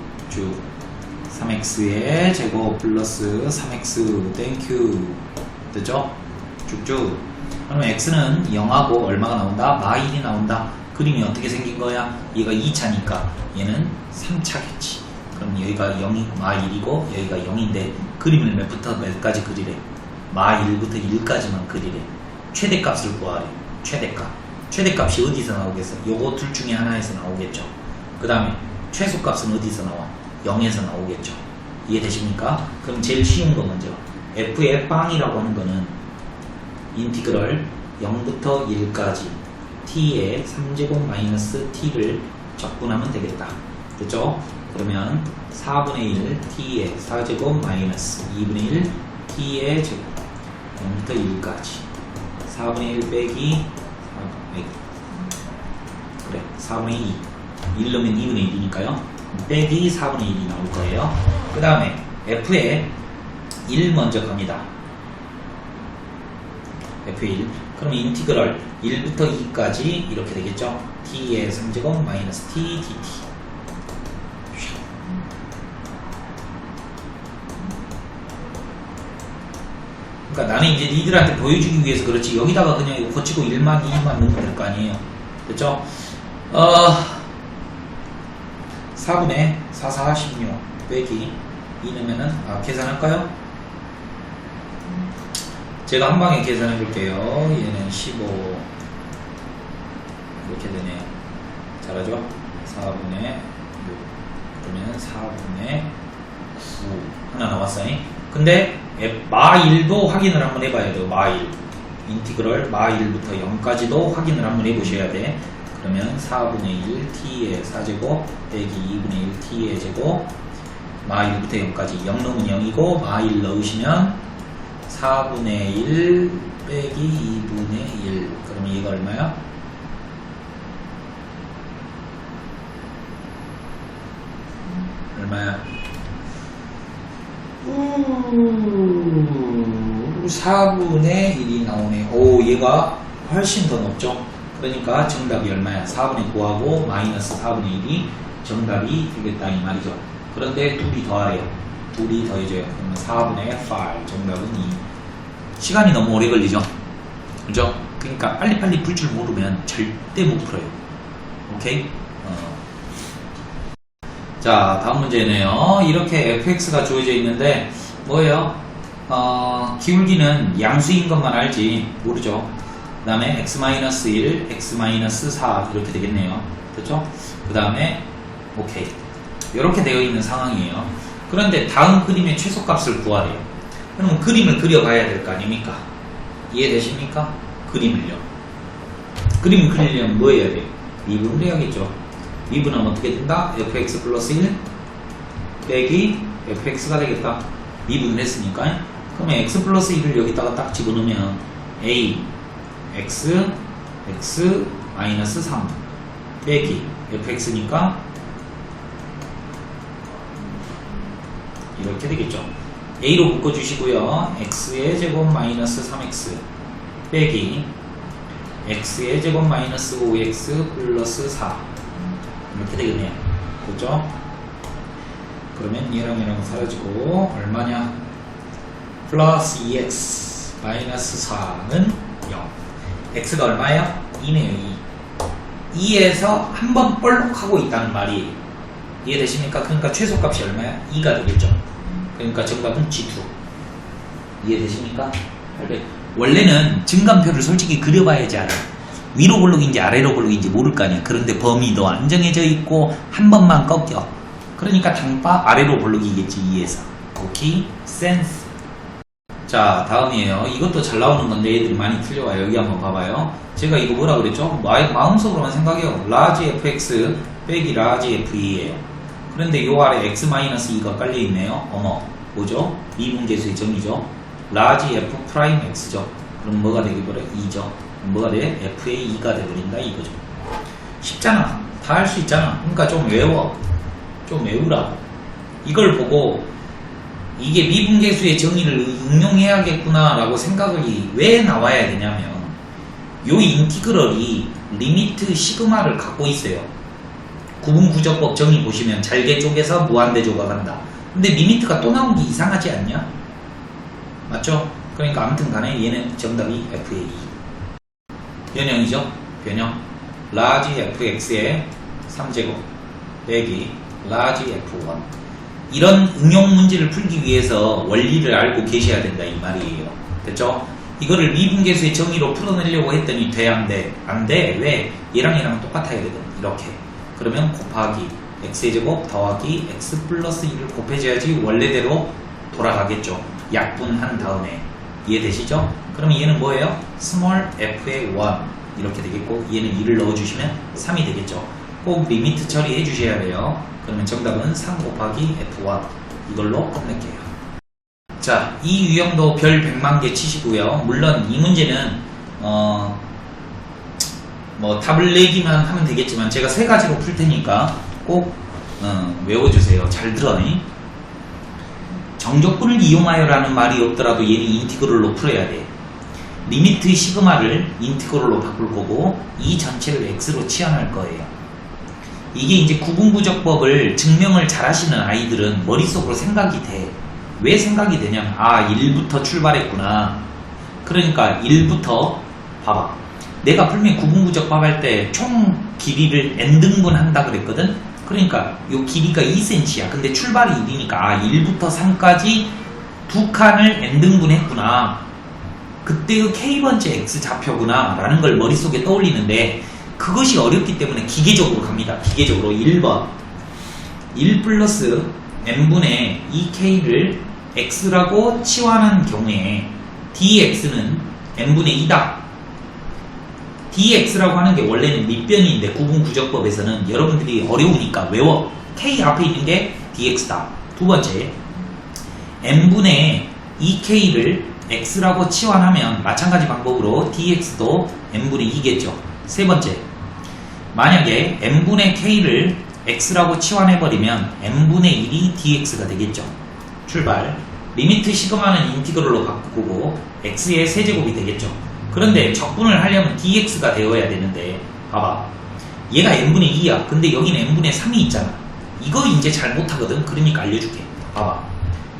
3x의 제곱 플러스 3x 땡큐 됐죠? 쭉쭉. 그러면 x는 0하고 얼마가 나온다? 마 1이 나온다. 그림이 어떻게 생긴 거야? 얘가 2차니까 얘는 3차겠지. 그럼 여기가 0이 마 1이고 여기가 0인데 그림을 몇부터 몇까지 그리래? 마 1부터 1까지만 그리래. 최대값을 구하래. 최대값이 어디서 나오겠어? 요거 둘 중에 하나에서 나오겠죠. 그 다음에 최소값은 어디서 나와? 0에서 나오겠죠. 이해되십니까? 그럼 제일 쉬운 거 먼저. f의 빵이라고 하는 거는 인티그럴 0부터 1까지 t의 3제곱 마이너스 t를 적분하면 되겠다. 그렇죠? 그러면 4분의 1 t의 4제곱 마이너스 2분의 1 t의 제곱 0부터 1까지 4분의 1 빼기 4분의 2 1 넣으면 2분의 1이니까요. 빼기 4분의 1이 나올 거예요. 그 다음에 f에 1 먼저 갑니다. f1 그러면 인티그럴 1부터 2까지 이렇게 되겠죠. t의 3제곱 마이너스 t dt. 그러니까 나는 이제 니들한테 보여주기 위해서 그렇지 여기다가 그냥 이거 고치고 1만 2만 넣으면 될 거 아니에요. 그렇죠? 4분의 4, 4, 16 빼기 2 넣으면은 계산할까요? 제가 한 방에 계산해 볼게요. 얘는 15 이렇게 되네요. 잘하죠? 4분의 6 그러면 4분의 9 하나 나왔어요. 근데 마 1도 확인을 한번 해봐야 돼요. 마 1 인티그럴 마 1부터 0까지도 확인을 한번 해보셔야 돼. 그러면 4분의 1 t의 4제곱 빼기 2분의 1 t의 제곱 마 1부터 0까지 0 넣으면 0이고 마 1 넣으시면 4분의 1 빼기 2분의 1 그러면 얘가 얼마야? 얼마야? 4분의 1이 나오네. 오 얘가 훨씬 더 높죠? 그러니까 정답이 얼마야? 4분의 9하고 마이너스 4분의 1이 정답이 되겠다 이 말이죠. 그런데 둘이 더하래요. 둘이 더해져요. 그러면 4분의 8 정답은 2. 시간이 너무 오래 걸리죠. 그죠? 그러니까 빨리빨리 풀 줄 모르면 절대 못 풀어요. 오케이? 자, 다음 문제네요. 이렇게 fx가 주어져 있는데 뭐예요? 기울기는 양수인 것만 알지 모르죠. 그 다음에 x-1, x-4 이렇게 되겠네요. 그렇죠? 그 다음에 오케이. 이렇게 되어 있는 상황이에요. 그런데 다음 그림의 최소값을 구하래요. 그러면 그림을 그려봐야 될 거 아닙니까? 이해되십니까? 그림을요. 그림을 그리려면 뭐 해야 돼요? 미분을 해야겠죠. 미분하면 어떻게 된다? fx 플러스 1 빼기 fx가 되겠다. 미분을 했으니까. 그러면 x 플러스 1을 여기다가 딱 집어넣으면 a x x 마이너스 3 빼기 fx니까 이렇게 되겠죠. a로 묶어주시고요. x의 제곱 마이너스 3x 빼기 x의 제곱 마이너스 5x 플러스 4 이렇게 되겠네요. 그렇죠? 그러면 얘랑 얘랑 사라지고 얼마냐? 플러스 2x 마이너스 4는 0. x가 얼마예요? 2네요. 2. 2에서 한 번 볼록하고 있다는 말이에요. 이해되십니까? 그러니까 최소값이 얼마야? 2가 되겠죠. 그러니까 정답은 G2. 이해되십니까? 원래는 증감표를 솔직히 그려봐야지 알아. 위로 볼록인지 아래로 볼록인지 모를 거 아니야. 그런데 범위도 안 정해져 있고 한 번만 꺾여. 그러니까 당파 아래로 볼록이겠지. 2에서. 오케이? 센스. 자, 다음이에요. 이것도 잘 나오는 건데 애들이 많이 틀려와요. 여기 한번 봐봐요. 제가 이거 뭐라 그랬죠? 마음속으로만 생각해요. 라지 fx 빼기 라지 f에요. 그런데 요 아래 x-2가 깔려있네요. 어머, 뭐죠? 미분계수의 정의죠. 라지 f 프라임 x죠. 그럼 뭐가 되기보다 2죠. 뭐가 돼? f의 2가 돼버린다 이거죠. 쉽잖아. 다 할 수 있잖아. 그러니까 좀 외워. 좀 외우라고. 이걸 보고 이게 미분계수의 정의를 응용해야겠구나 라고 생각이 왜 나와야 되냐면 요 인티그럴이 리미트 시그마를 갖고 있어요. 구분구조법 정의 보시면 잘개 쪽에서 무한대 조각한다. 근데 리미트가 또 나온 게 이상하지 않냐? 맞죠? 그러니까 아무튼 간에 얘는 정답이 f의 2. 변형이죠? 변형. 라지 fx의 3제곱 빼기 라지 f1. 이런 응용 문제를 풀기 위해서 원리를 알고 계셔야 된다 이 말이에요. 됐죠? 이거를 미분계수의 정의로 풀어내려고 했더니 돼? 안 돼? 안 돼. 왜? 얘랑 얘랑 똑같아야 되거든. 이렇게. 그러면 곱하기 x의 제곱 더하기 x 플러스 1을 곱해줘야지 원래대로 돌아가겠죠. 약분한 다음에. 이해되시죠? 그러면 얘는 뭐예요? 스몰 f의 1 이렇게 되겠고 얘는 2를 넣어주시면 3이 되겠죠. 꼭 리미트 처리해 주셔야 돼요. 그러면 정답은 3 곱하기 f1 이걸로 끝낼게요. 자, 이 유형도 별 100만 개 치시고요. 물론 이 문제는 뭐 답을 내기만 하면 되겠지만 제가 세 가지로 풀 테니까 꼭 외워주세요. 잘 들어니? 정적분을 이용하여라는 말이 없더라도 얘는 인티그럴로 풀어야 돼. 리미트 시그마를 인티그럴로 바꿀 거고 이 전체를 x로 치환할 거예요. 이게 이제 구분구조법을 증명을 잘 하시는 아이들은 머릿속으로 생각이 돼. 왜 생각이 되냐면 1부터 출발했구나. 그러니까 1부터 봐봐. 내가 분명히 구분구조법 할 때 총 길이를 n등분 한다 그랬거든. 그러니까 요 길이가 2cm야. 근데 출발이 1이니까 1부터 3까지 두 칸을 n등분 했구나. 그때의 k번째 x좌표구나 라는 걸 머릿속에 떠올리는데 그것이 어렵기 때문에 기계적으로 갑니다. 기계적으로 1번 1 플러스 n분의 2k를 x라고 치환한 경우에 dx는 n분의 2다. dx라고 하는 게 원래는 밑변인데 구분구조법에서는 여러분들이 어려우니까 외워. k 앞에 있는 게 dx다. 두 번째 n분의 2k를 x라고 치환하면 마찬가지 방법으로 dx도 n분의 2겠죠. 세 번째, 만약에 n분의 k를 x라고 치환해버리면 n분의 1이 dx가 되겠죠. 출발. 리미트 시그마는 인티그럴로 바꾸고 x의 세제곱이 되겠죠. 그런데 적분을 하려면 dx가 되어야 되는데 봐봐. 얘가 n분의 2야. 근데 여기는 n분의 3이 있잖아. 이거 이제 잘 못하거든. 그러니까 알려줄게. 봐봐.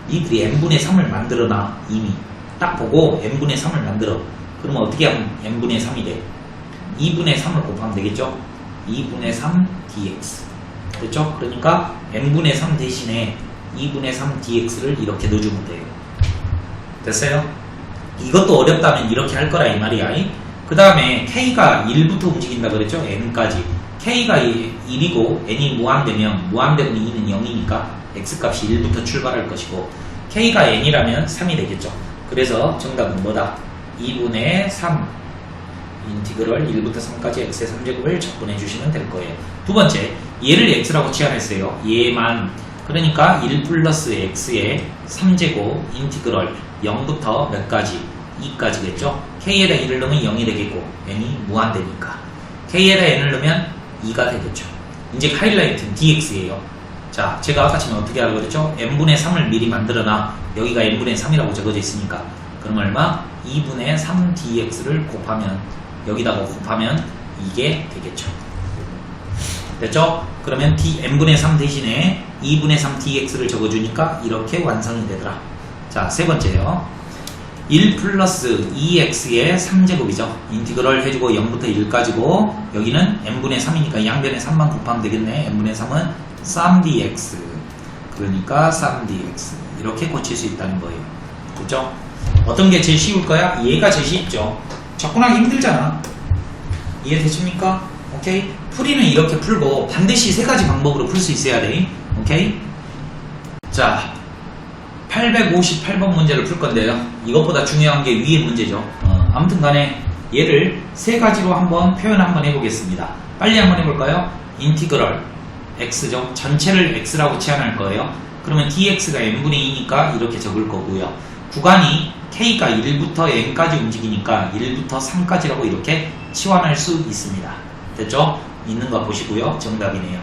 니들이 n분의 3을 만들어놔. 이미 딱 보고 n분의 3을 만들어. 그러면 어떻게 하면 n분의 3이 돼? 2분의 3을 곱하면 되겠죠? 2분의 3 dx. 됐죠? 그러니까 n분의 3 대신에 2분의 3 dx를 이렇게 넣어주면 돼요. 됐어요? 이것도 어렵다면 이렇게 할 거라 이 말이야. 그 다음에 k가 1부터 움직인다 그랬죠? n까지. k가 1이고 n이 무한되면 무한대분의 2는 0이니까 x값이 1부터 출발할 것이고 k가 n이라면 3이 되겠죠. 그래서 정답은 뭐다? 2분의 3 인티그럴 1부터 3까지 x의 3제곱을 적분해 주시면 될 거예요. 두 번째, 얘를 x라고 치환했어요. 얘만. 그러니까 1 플러스 x의 3제곱 인티그럴 0부터 몇 가지? 2까지겠죠. k에다 1을 넣으면 0이 되겠고 n이 무한대니까 k에다 n을 넣으면 2가 되겠죠. 이제 하이라이트는 dx예요. 자, 제가 아까처럼 어떻게 하라고 그랬죠? n분의 3을 미리 만들어놔. 여기가 n분의 3이라고 적어져 있으니까 그럼 얼마? 2분의 3 dx를 곱하면 여기다가 곱하면 이게 되겠죠. 됐죠? 그러면 n분의 3 대신에 2분의 3 dx를 적어주니까 이렇게 완성이 되더라. 자, 세 번째요. 1 플러스 2x의 3제곱이죠. 인티그럴 해주고 0부터 1까지고 여기는 n분의 3이니까 양변에 3만 곱하면 되겠네. n분의 3은 3dx. 그러니까 3dx. 이렇게 고칠 수 있다는 거예요. 그렇죠? 어떤 게 제일 쉬울 거야? 얘가 제일 쉽죠. 접근하기 힘들잖아. 이해되십니까? 오케이? 풀이는 이렇게 풀고 반드시 세 가지 방법으로 풀 수 있어야 돼. 오케이? 자, 858번 문제를 풀 건데요. 이것보다 중요한 게 위의 문제죠. 아무튼 간에 얘를 세 가지로 한번 표현 한번 해보겠습니다. 빨리 한번 해볼까요? 인티그럴 x죠. 전체를 x라고 치환할 거예요. 그러면 dx가 n분의 2니까 이렇게 적을 거고요. 구간이 k가 1부터 n까지 움직이니까 1부터 3까지라고 이렇게 치환할 수 있습니다. 됐죠? 있는 거 보시고요. 정답이네요.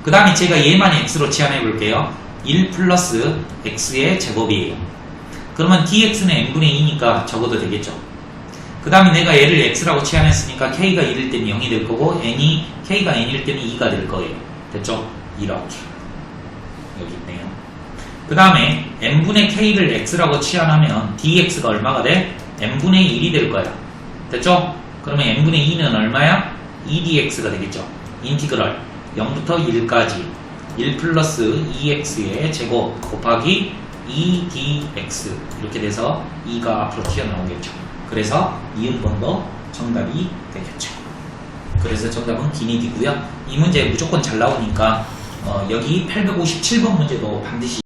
그 다음에 제가 얘만 x로 치환해 볼게요. 1 플러스 x의 제곱이에요. 그러면 dx는 n분의 2니까 적어도 되겠죠. 그 다음에 내가 얘를 x라고 치환했으니까 k가 1일 때는 0이 될 거고 k가 n일 때는 2가 될 거예요. 됐죠? 이렇게 여기 있네요. 그 다음에 n분의 k를 x라고 치환하면 dx가 얼마가 돼? n분의 1이 될 거야. 됐죠? 그러면 n분의 2는 얼마야? 2dx가 되겠죠. 인티그럴 0부터 1까지 1 플러스 2x의 제곱 곱하기 2dx 이렇게 돼서 2가 앞으로 튀어나오겠죠. 그래서 이음번도 정답이 되겠죠. 그래서 정답은 기니디고요. 이 문제 무조건 잘 나오니까 여기 857번 문제도 반드시